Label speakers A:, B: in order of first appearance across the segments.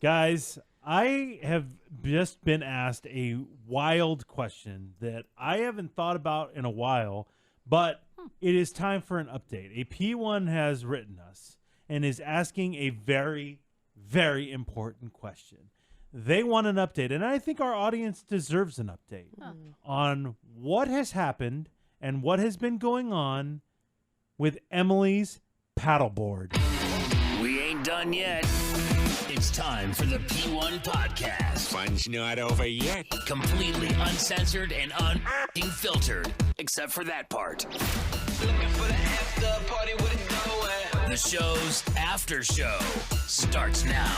A: Guys, I have just been asked a wild question that I haven't thought about in a while, but it is time for an update. A P1 has written us and is asking a very, very important question. They want an update, and I think our audience deserves an update on what has happened and what has been going on with Emily's paddleboard.
B: We ain't done yet. It's time for the P1 Podcast.
C: Fun's not over yet.
B: Completely uncensored and unfiltered, except for that part.
D: Looking for the after party with it going.
B: The show's after show starts now.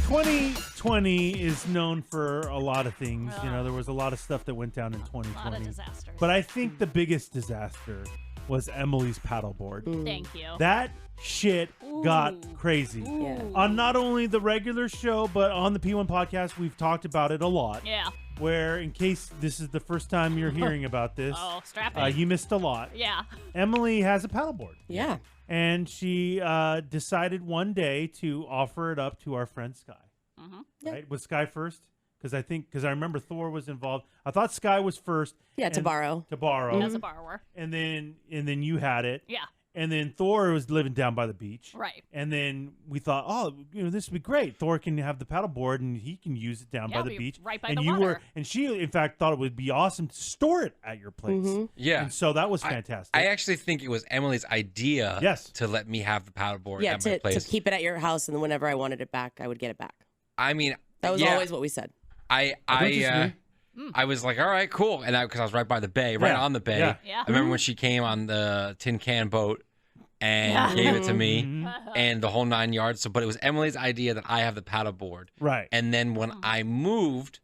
A: 2020 is known for a lot of things. You know, there was a lot of stuff that went down in 2020.
E: A lot of disasters.
A: But I think the biggest disaster was Emily's paddleboard.
E: Thank you.
A: That shit got crazy.
F: Yeah.
A: On not only the regular show, but on the P1 podcast, we've talked about it a lot.
E: Yeah.
A: Where, in case this is the first time you're hearing about this,
E: Oh, strap in.
A: you missed a lot.
E: Yeah.
A: Emily has a paddleboard.
F: Yeah.
A: And she decided one day to offer it up to our friend Sky. Right? Was Sky first? Because I remember Thor was involved. I thought Sky was first.
F: Yeah, to
A: and-
F: borrow.
A: To borrow.
E: As a borrower.
A: And then you had it.
E: Yeah.
A: And then Thor was living down by the beach.
E: Right.
A: And then we thought, this would be great. Thor can have the paddleboard and he can use it down
E: Yeah,
A: by the beach.
E: right by
A: and
E: the
A: you
E: water.
A: and she, in fact, thought it would be awesome to store it at your place.
G: Yeah.
A: And so that was fantastic.
G: I actually think it was Emily's idea to let me have the paddleboard
F: Yeah,
G: at my
F: to
G: place.
F: keep it at your house, and then whenever I wanted it back, I would get it back.
G: I mean,
F: That was
G: yeah,
F: always what we said.
G: I was like, all right, cool. And because I was right by the bay, right
A: Yeah.
G: on the bay.
A: Yeah.
E: Yeah.
G: I remember when she came on the tin can boat and gave it to me and the whole 9 yards. So, but it was Emily's idea that I have the paddleboard.
A: Right.
G: And then when I moved,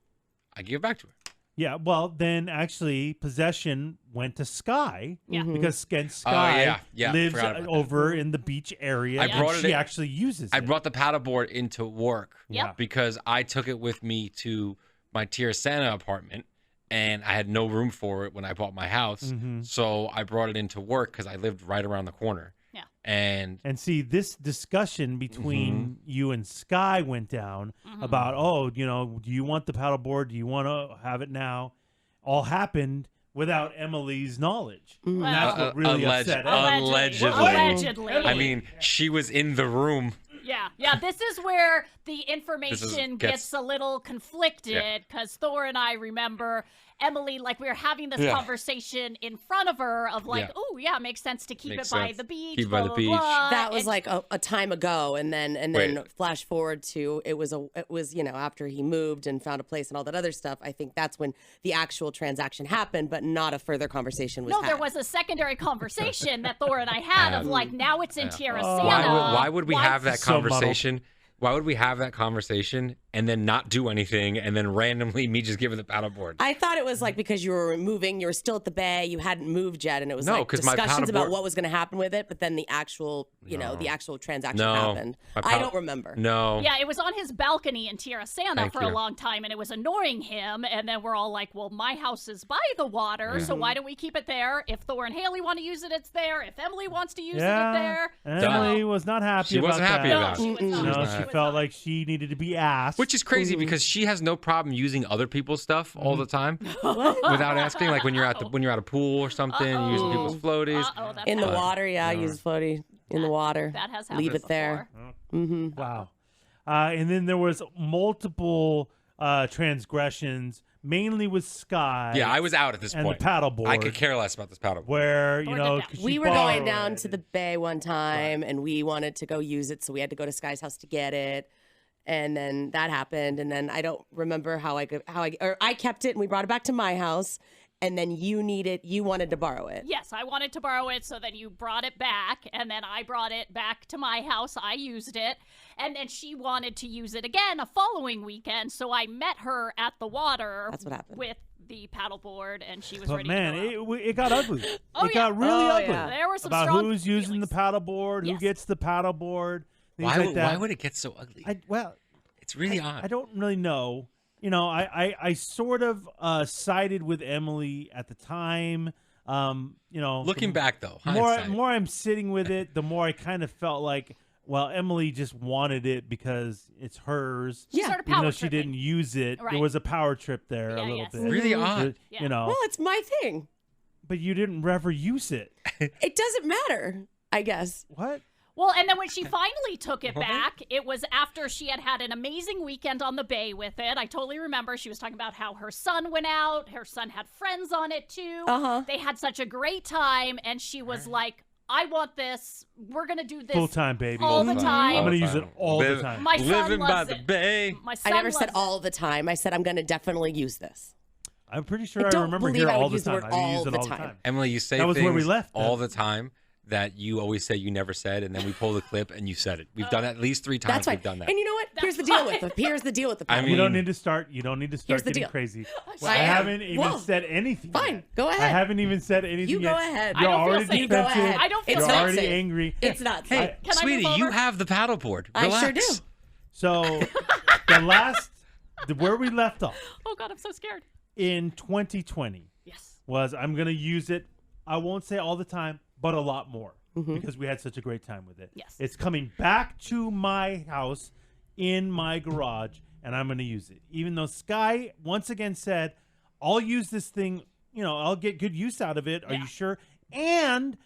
G: I gave it back to her.
A: Yeah, well, then actually possession went to Sky
E: Yeah.
A: because Sky
G: yeah,
A: lives
G: forgot about that.
A: over in the beach area.
G: I
A: and
G: brought it
A: she
G: in-
A: actually uses
G: I
A: it.
G: brought the paddleboard into work
E: Yep.
G: because I took it with me to my Santa apartment and I had no room for it when I bought my house.
A: Mm-hmm.
G: So I brought it into work because I lived right around the corner.
E: Yeah.
G: And
A: And see, this discussion between you and Sky went down about, do you want the paddleboard? Do you want to have it now? All happened without Emily's knowledge. And that's what really upset Emily.
G: Allegedly.
A: Emily.
G: I mean, she was in the room.
E: Yeah. Yeah. This is where the information
G: gets-
E: gets a little conflicted because Thor and I remember Emily, like we were having this conversation in front of her of like,
G: Yeah.
E: oh yeah, it makes sense to keep
G: Makes
E: it by
G: sense.
E: the beach.
G: Keep it
E: blah,
G: by the
E: blah,
G: beach.
E: blah.
F: That was
E: And
F: like a time ago, and then
G: Wait.
F: flash forward to it was after he moved and found a place and all that other stuff. I think that's when the actual transaction happened, but not a further conversation was
E: No,
F: had.
E: there was a secondary conversation that Thor and I had of like, now it's in Tierra Santa.
G: Why would we have that
A: So muddled.
G: conversation? Why would we have that conversation and then not do anything and then randomly me just give her the paddleboard?
F: I thought it was like because you were moving, you were still at the bay, you hadn't moved yet, and it was
G: No,
F: like
G: 'cause my
F: discussions about
G: paddleboard-
F: what was going to happen with it. But then the actual, the actual transaction
G: No.
F: happened.
G: My
F: I don't remember.
G: No.
E: Yeah, it was on his balcony in Tierra Santa
G: Thank
E: for a
G: you.
E: long time, and it was annoying him. And then we're all like, well, my house is by the water, so why don't we keep it there? If Thor and Haley want to use it, it's there. If Emily wants to use it, it's there.
A: Emily was not happy
G: She
A: about
G: wasn't
A: that.
G: happy
E: No,
G: about
E: she
G: it.
E: was not.
A: No,
E: She
A: she
E: was
A: felt
E: not.
A: like she needed to be asked.
G: Which is crazy because she has no problem using other people's stuff all the time without asking. Like when you're at a pool or something, using people's floaties.
E: Uh-oh, that's
F: In the
E: happened.
F: water, yeah, use floaty in the water.
E: That has happened
F: Leave it there.
E: before.
A: Wow. And then there was multiple transgressions, mainly with Sky.
G: Yeah, I was out at this
A: and
G: point.
A: the paddleboard.
G: I could care less about this paddleboard.
A: Where,
E: Thor did that.
A: 'cause
F: We
A: she
F: were going
A: borrowed
F: down
A: it.
F: to the bay one time, and we wanted to go use it, so we had to go to Sky's house to get it. And then that happened, and then I don't remember I kept it, and we brought it back to my house, and then you wanted to borrow it.
E: Yes, I wanted to borrow it, so then you brought it back, and then I brought it back to my house. I used it, and then she wanted to use it again a following weekend, so I met her at the water.
F: That's what happened.
E: With the paddleboard, and she was
A: But
E: ready
A: man,
E: to go out.
A: it got ugly.
E: Oh,
A: It
E: yeah.
A: got really
F: Oh,
A: ugly.
F: yeah.
E: There were some
A: about
E: strong
A: who's using
E: feelings.
A: the paddleboard, who
E: Yes.
A: gets the paddleboard, things
G: Why
A: like
G: would,
A: that.
G: why would it get so ugly? It's really odd.
A: I don't really know. I sort of sided with Emily at the time.
G: Looking back though,
A: more
G: hindsight.
A: I'm sitting with it, the more I kind of felt like well, Emily just wanted it because it's hers.
F: Yeah.
E: Started
A: Even
E: power
A: though she
E: tripping.
A: didn't use it,
E: Right.
A: there was a power trip there a
E: Yeah,
A: little
E: yes.
A: bit.
G: Really odd.
E: Yeah.
A: You know,
F: Well, it's my thing.
A: but you didn't ever use it.
F: It doesn't matter, I guess.
A: What?
E: Well, and then when she finally took it back, it was after she had had an amazing weekend on the bay with it. I totally remember she was talking about how her son went out. Her son had friends on it too.
F: Uh-huh.
E: They had such a great time, and she was like, I want this. We're going to do this
A: Full time, baby.
E: all the
G: Full
E: time.
A: I'm gonna use it all the
G: Live-
A: time.
E: My son
G: Living by
E: loves
G: the
E: it.
G: bay.
E: My
F: I
E: son
F: never said
E: loves
F: all the time. I said I'm going to definitely use this.
A: I'm pretty sure
F: I
A: I
F: don't
A: remember
F: believe
A: here
F: I would
A: all the
F: use the
A: time.
F: word
A: I use
F: all
A: it
F: the
A: all the
F: time.
A: time.
G: Emily, you say
A: That was
G: things
A: where we left
G: all
A: that.
G: the time that you always say you never said, and then we pull the clip and you said it. We've done it at least 3 times.
F: That's fine.
G: We've done that.
F: And you know what? Here's the deal with the
G: I
A: You
G: mean-
A: don't need to start. You don't need to
F: Here's
A: start
F: the
A: getting
F: deal.
A: crazy.
F: I
A: I
F: am.
A: haven't even
F: Whoa.
A: said anything.
F: Fine.
A: yet.
F: Go
A: I
F: ahead.
A: haven't even said anything.
F: You
A: yet.
F: go ahead.
A: You're
E: I don't feel
A: already
E: safe.
F: You go
A: defensive.
F: ahead.
E: I don't feel
F: It's
A: You're
F: not
A: already
F: safe.
A: angry.
F: It's not safe.
G: Hey,
E: Can I
G: sweetie,
E: move
G: you
E: over?
G: have the paddleboard.
F: I
G: Relax.
F: sure do.
A: So where we left off
E: Oh, God, I'm so scared.
A: in 2020
E: Yes.
A: was I'm going to use it. I won't say all the time, but a lot more because we had such a great time with it.
E: Yes.
A: It's coming back to my house in my garage, and I'm going to use it. Even though Sky once again said, I'll use this thing, I'll get good use out of it. Are
E: Yeah.
A: you sure? And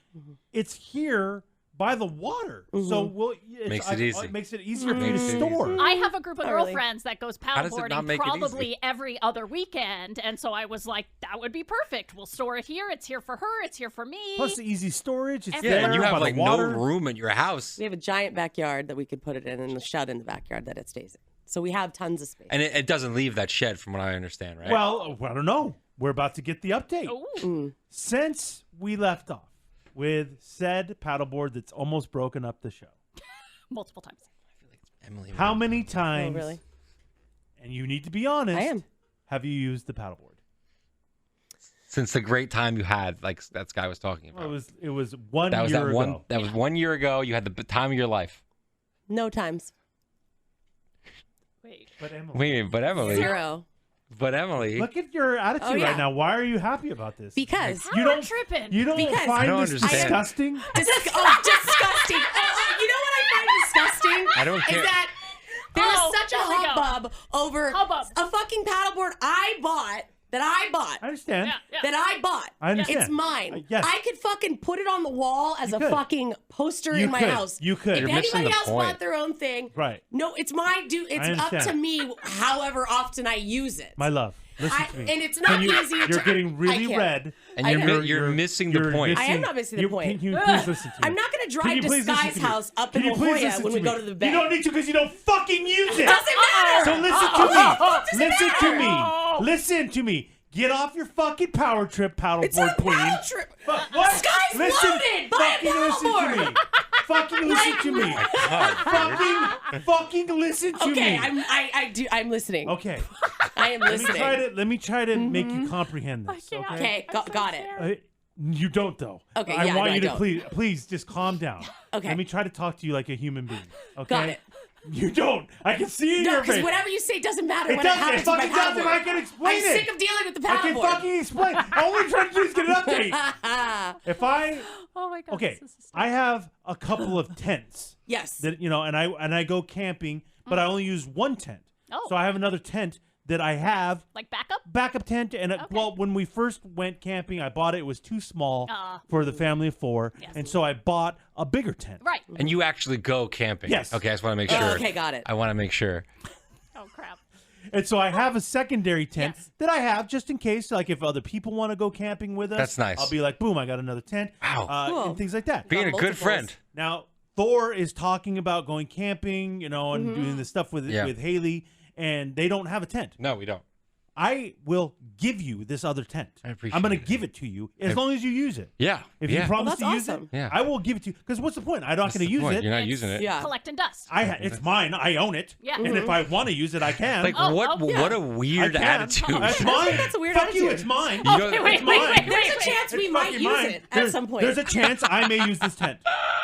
A: it's here by the water. So
G: Makes it easy.
A: It makes it easier for you to
G: Makes it
A: store.
G: easy.
E: I have a group of
F: Not really.
E: girlfriends that goes
G: How does it not
E: paddleboarding
G: make it easy?
E: probably every other weekend, and so I was like, that would be perfect. We'll store it here. It's here for her. It's here for me.
A: Plus the easy storage. It's
E: Yeah,
G: Yeah,
A: there
G: and you
A: by
G: have
A: the
G: like no
A: water.
G: room in your house.
F: We have a giant backyard that we could put it in and a shed in the backyard that it stays in. So we have tons of space.
G: And it doesn't leave that shed from what I understand, right?
A: Well, I don't know. We're about to get the update.
E: Ooh.
A: Since we left off with said paddleboard that's almost broken up the show,
E: Multiple times.
G: Emily,
A: how many times,
F: really?
A: and you need to be honest,
F: I am.
A: have you used the paddleboard?
G: since the great time you had, like that guy was talking about.
A: Well, it was 1
G: that was
A: year
G: that
A: ago.
G: one. That was 1 year ago. You had the time of your life.
F: No times.
E: Wait.
A: But Emily,
G: Wait, but Emily,
F: 0.
G: But Emily,
A: look at your attitude
F: Oh, yeah.
A: right now. Why are you happy about this?
F: Because
A: you
E: Power
A: don't
E: tripping.
A: You don't
F: Because-
G: I
A: find
G: don't
A: this
G: understand.
A: disgusting?
F: disgusting. You know what I find disgusting?
G: I don't care.
F: Is that there was
E: Oh,
F: such a
E: here we go.
F: hubbub over
E: Hubbub.
F: a fucking paddleboard I bought.
A: I understand.
E: Yeah.
F: That I bought.
A: I understand.
F: It's mine.
A: Yes.
F: I could fucking put it on the wall as
A: You
F: a
A: could.
F: fucking poster
A: You
F: in my
A: could.
F: house.
A: You could.
F: If
A: You're
G: missing
F: anybody
G: the
F: else
G: point.
F: bought their own thing,
A: Right.
F: no, it's my It's up
A: understand.
F: to me. However often I use it.
A: My love, listen to me.
F: and it's not
A: Can you,
F: easy to-
A: You're getting
F: I
A: really
F: can't.
A: red.
G: and
F: I
G: you're
F: know.
G: you're missing the point.
F: I am not missing the point.
A: Can you please listen to me?
F: I'm not going to
A: Can
F: drive
A: you
F: to
A: please listen
F: Sky's
A: to me?
F: house up
A: Can
F: in
A: you
F: La
A: please
F: Jolla
A: listen
F: when
A: to
F: we
A: me?
F: go to the bay.
A: You don't need to because you don't fucking use it.
F: Doesn't matter.
A: So listen to me. Listen to me. Listen to me. Get off your fucking power trip,
F: It's
A: paddleboard
F: a
A: queen.
F: power trip.
A: What?
F: Sky's loaded. Buy a
A: Fucking listen to
F: paddleboard.
A: me. Fucking listen to me. Fucking listen to
F: Okay,
A: me.
F: I'm listening.
A: Okay.
F: I am
A: Let me
F: listening.
A: try to make you comprehend this.
E: can't.
A: Okay.
F: Okay, got it.
A: You don't though.
F: Okay,
A: I
F: yeah,
A: want
F: no,
A: you
F: I
A: to
F: don't.
A: please just calm down.
F: Okay.
A: Let me try to talk to you like a human being. Okay.
F: Got it.
A: You don't. I can see in
F: No,
A: your
F: because
A: face.
F: whatever you say doesn't matter
A: It
F: when
A: doesn't.
F: it happens
A: It
F: to my
A: fucking doesn't.
F: paddleboard.
A: I can explain
F: I'm
A: it.
F: sick of dealing with the
A: I can
F: paddleboard.
A: fucking explain. All we're trying to do is get an update. If I
E: Oh my God.
A: okay,
E: this is
A: I have a couple of tents
F: Yes.
A: that and I go camping, but I only use one tent.
E: Oh.
A: So I have another tent that I have.
E: like backup.
A: Backup tent and well, when we first went camping, I bought it. It was too small for the family of 4,
E: Yes.
A: and so I bought a bigger tent.
E: Right.
G: And you actually go camping.
A: Yes.
G: Okay, I just want to make
F: Oh,
G: sure.
F: okay, got it.
G: I want to make sure.
E: Oh crap.
A: And so I have a secondary tent
E: Yes.
A: that I have just in case, like if other people want to go camping with us.
G: That's nice.
A: I'll be like, boom, I got another tent.
G: Wow.
F: Cool.
A: And things like that.
G: Being a good
F: multiples.
G: friend.
A: Now Thor is talking about going camping, and doing the stuff with
G: Yeah.
A: with Haley, and they don't have a tent.
G: No, we don't.
A: I will give you this other tent.
G: I appreciate
A: I'm going to
G: it.
A: give it to you as long as you use it.
G: Yeah.
A: If
G: yeah.
A: you promise
F: Well,
A: to
F: that's
A: use
F: awesome.
A: it,
G: Yeah.
A: I will give it to you. Because what's the point? I'm not
G: That's
A: going to
G: the
A: use
G: point.
A: it.
G: You're not
E: It's
G: using it.
F: Yeah.
E: Collecting dust.
A: It's mine. I own it.
E: Yeah.
A: And if I want to use it, I can.
G: Like
E: Oh,
G: what?
E: oh, yeah.
G: What a
A: I
G: weird
A: can.
G: attitude.
A: That's mine.
F: That's a weird
A: Fuck you.
F: attitude.
A: It's mine.
G: You know-
E: wait, wait,
A: It's mine.
F: There's a chance we
A: It's
F: might
A: fucking
F: use
A: mine.
F: it at
A: There's-
F: some point.
A: There's a chance I may use this tent.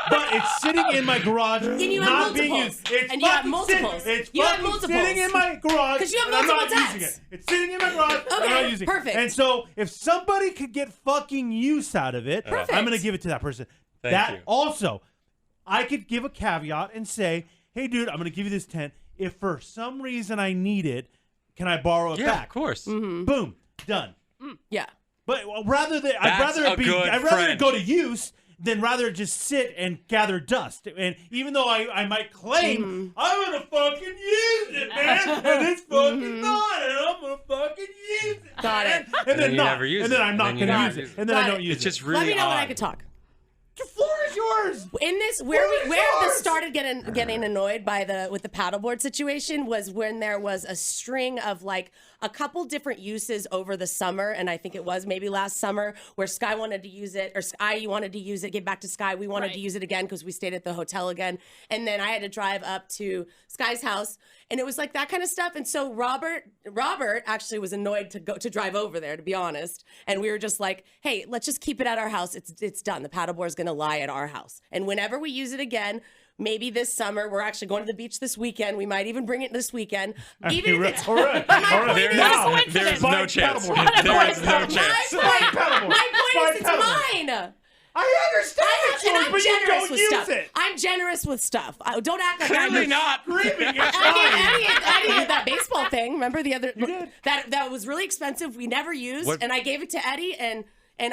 A: But it's sitting in my garage,
F: you have
A: not being
F: multiples.
A: used. It's
F: And you have
A: fucking
F: multiples.
A: Sitting, it's
F: You have
A: fucking
F: multiples.
A: sitting in my garage,
F: 'Cause you have
A: and I'm not
F: multiple
A: using
F: tents.
A: it. It's sitting in my garage, and I'm
F: Okay,
A: not using
F: perfect.
A: it. And so, if somebody could get fucking use out of it,
F: Perfect.
A: I'm going to give it to that person.
G: Thank
A: that
G: you.
A: also, I could give a caveat and say, hey, dude, I'm going to give you this tent. If for some reason I need it, can I borrow it
G: Yeah,
A: back?
G: of course.
A: Boom, done.
F: Yeah.
A: But I'd rather
G: That's a good
A: it
G: friend.
A: go to use than rather just sit and gather dust. And even though I might claim I'm gonna fucking use it, man, and it's fucking not, and I'm gonna fucking use it.
F: Got
A: man.
F: it.
A: And then
G: you
A: not,
G: never use
A: and then
G: it.
A: I'm not
G: Then you
A: gonna
G: never
A: use
G: use
A: it, and then I
F: Got
A: don't
F: it.
A: use
G: It's
A: it.
G: just really
F: Let me know
G: odd.
F: when I could talk.
A: The floor is yours.
F: In this, where this started getting annoyed with the paddleboard situation was when there was a string of like a couple different uses over the summer, and I think it was maybe last summer where Sky wanted to use it, or Sky wanted to use it, give back to Sky. We wanted to use it again because we stayed at the hotel again, and then I had to drive up to Sky's house, and it was like that kind of stuff. And so Robert actually was annoyed to drive over there, to be honest, and we were just like, hey, let's just keep it at our house. It's done. The paddleboard is gonna lie at our house, and whenever we use it again. Maybe this summer, we're actually going to the beach this weekend. We might even bring it this weekend. Even if it's
A: all right.
G: There's no chance.
A: paddleboard.
G: There is no chance.
F: my point is it's mine.
A: I understand it's yours,
F: I'm
A: but you
F: generous
A: don't
F: with
A: use
F: stuff.
A: it.
F: I'm generous with stuff. Don't act like
G: Clearly
F: I'm
G: not.
A: Screaming.
F: Eddie did that baseball thing. Remember the other
A: did.
F: that was really expensive. We never used,
G: What?
F: and I gave it to Eddie, and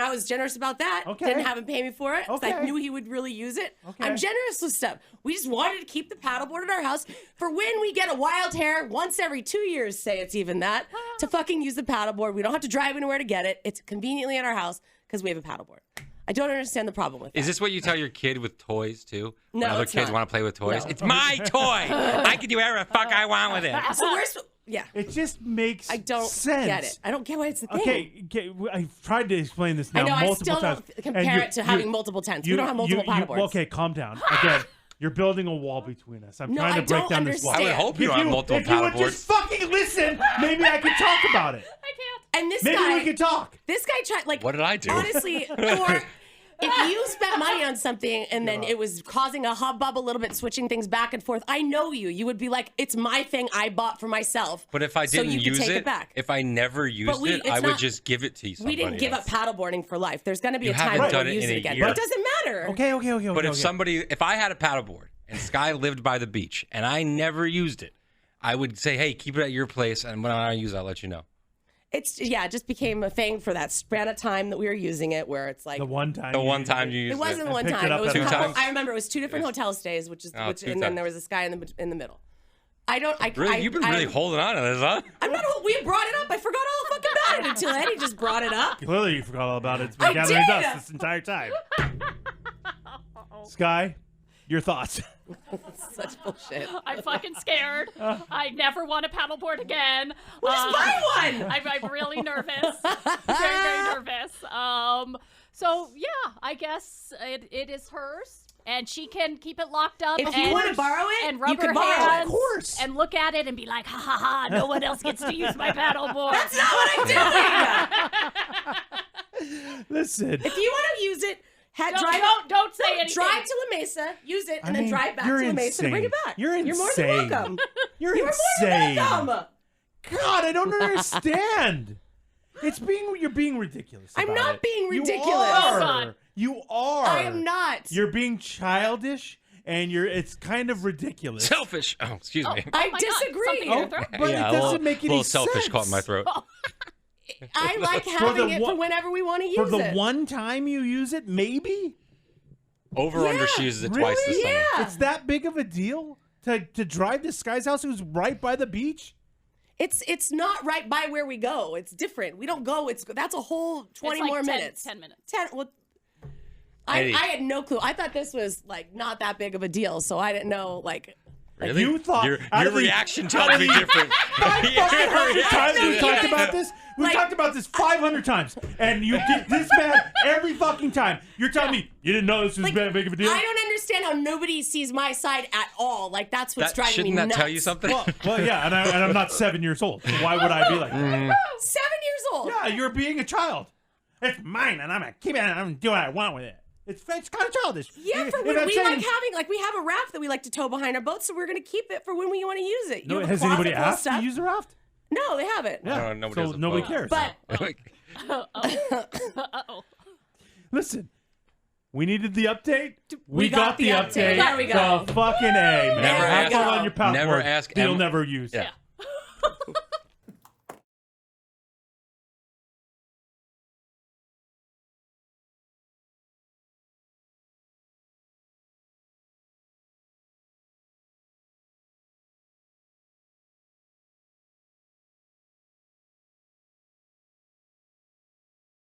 F: I was generous about that.
A: Okay.
F: Didn't have him pay me for it. 'Cause I
A: Okay.
F: knew he would really use it.
A: Okay.
F: I'm generous with stuff. We just wanted to keep the paddleboard at our house for when we get a wild hair once every 2 years, say it's even that, to fucking use the paddleboard. We don't have to drive anywhere to get it. It's conveniently at our house because we have a paddleboard. I don't understand the problem with that.
G: Is this what you tell your kid with toys too?
F: No,
G: when other
F: it's
G: kids
F: not.
G: want to play with toys.
F: No.
G: It's my toy. I can do whatever the fuck I want with it.
F: So yeah.
A: It just makes
F: I don't
A: sense.
F: get it. I don't get why it's the thing.
A: Okay, I've tried to explain this now
F: I know. I
A: multiple
F: still
A: times.
F: don't compare it to having multiple tents. We don't have multiple paddleboards.
A: Okay, calm down. Again, you're building a wall between us. I'm
F: No,
A: trying to
F: I
A: break
F: don't
A: down this wall.
G: I would
F: understand.
G: hope you don't have multiple
A: if you would
G: paddleboards.
A: just fucking listen, maybe I could talk about it.
E: I can't.
F: And this
A: Maybe
F: guy,
A: we could talk.
F: this guy tried like.
G: What did I do?
F: Honestly, or if you spent money on something and then it was causing a hubbub a little bit, switching things back and forth, I know you would be like, "It's my thing. I bought for myself."
G: But if I
F: so
G: didn't
F: you could
G: use
F: take
G: it,
F: it back.
G: if I never used it,
F: it's
G: I would
F: not-
G: just give it to somebody
F: We didn't give
G: else.
F: up paddleboarding for life. There's going to be
G: You
F: a time
G: haven't
F: where
G: done
F: we'll
G: it
F: use
G: in
F: it
G: a
F: again.
G: year.
F: But it doesn't matter.
A: Okay.
G: But if I had a paddleboard and Sky lived by the beach and I never used it, I would say, hey, keep it at your place, and when I use it, I'll let you know.
F: It just became a thing for that span of time that we were using it, where it's like
A: The one time.
G: The one time you used
F: it wasn't the
A: And
F: one
A: picked
F: time.
A: it up
F: It was
A: at
F: a
A: a
F: couple.
G: times?
F: I remember it was two different hotel stays,
G: Oh, two
F: and then
G: times.
F: there was this guy in the middle. I don't. I
G: Really, you've been really holding on to this, huh?
F: I'm not. We brought it up. I forgot all fucking about it until Eddie just brought it up.
A: Clearly, you forgot all about it. It's been
F: I
A: gathering
F: did!
A: dust this entire time. Sky, your thoughts?
F: Such bullshit.
E: I'm fucking scared. I never want to paddleboard again.
F: Just buy one.
E: I'm really nervous. Very nervous. So yeah, I guess it is hers, and she can keep it locked up.
F: If you
E: and-
F: want to borrow it,
E: and
F: you
E: rub
F: can
E: her
F: borrow it.
E: hands,
A: Of course.
E: and look at it and be like, ha ha ha! No one else gets to use my paddleboard.
F: That's not what I'm doing.
A: Listen.
F: If you want to use it,
E: Don't say anything.
F: drive to La Mesa, use it, and
A: I
F: then
A: mean,
F: drive back to
A: you're
F: La Mesa and bring it
A: insane.
F: back.
A: You're
F: more than
A: insane.
F: welcome.
A: You're
F: You're more
A: insane.
F: than welcome.
A: God, I don't understand. You're being ridiculous.
F: I'm
A: about
F: not
A: it.
F: being
A: You
F: ridiculous.
A: are.
E: Oh, God.
A: You are.
F: I am not.
A: You're being childish, and it's kind of ridiculous.
G: Selfish. Oh, excuse me.
F: I
E: my God,
F: disagree.
E: something in your throat?
A: But
G: yeah,
A: it
G: a
A: doesn't
G: little,
A: make any
G: little selfish
A: sense.
G: caught in my throat.
F: I like
A: the
F: having it for
A: one-
F: whenever we want to use
A: For the
F: it.
A: one time you use it, maybe?
G: Over under,
F: Yeah,
G: she uses it
A: really?
G: twice this summer.
F: Yeah.
A: It's that big of a deal to drive to Sky's house, who's right by the beach?
F: It's not right by where we go. It's different. We don't go. That's a whole 20
E: It's like
F: more
E: 10
F: minutes.
E: 10 minutes.
F: 10. Well, I
G: Eddie.
F: had no clue. I thought this was like not that big of a deal, so I didn't know like.
G: Really?
A: You thought
G: your
A: out of the-
G: reaction
A: out
G: tells
A: of
G: me
A: the-
G: different.
A: Times we've talked
F: Yeah.
A: about this. We've
F: Like-
A: talked about this 500 times, and you get this mad every fucking time. You're telling me you didn't know this was
F: Like,
A: that big of a deal?
F: I don't understand how nobody sees my side at all. Like that's what's driving me
G: Shouldn't that
F: nuts.
G: tell you something?
A: Well, yeah, and I'm not 7 years old. So why would I be like that?
F: 7 years old.
A: Yeah, you're being a child. It's mine, and I'm gonna keep it, and I'm gonna do what I want with it. It's kind of childish.
F: Yeah, for
A: If
F: when
A: I'm
F: we
A: saying-
F: like having we have a raft that we like to tow behind our boat, so we're gonna keep it for when we want to use it. You
A: No,
F: have a
A: has
F: closet
A: anybody
F: full of
A: asked to
F: stuff?
A: use the raft?
F: No, they haven't.
A: Yeah,
G: nobody
A: so
G: has a
A: nobody
G: boat.
A: cares.
F: But
E: Uh-oh.
A: Listen, We needed the update.
F: We got the update. There we go.
A: So fucking A, man.
F: Never
A: Have
F: ask-
A: fun on your paddleboard
G: never ask
A: that you'll
G: Em-
A: never use.
G: Yeah.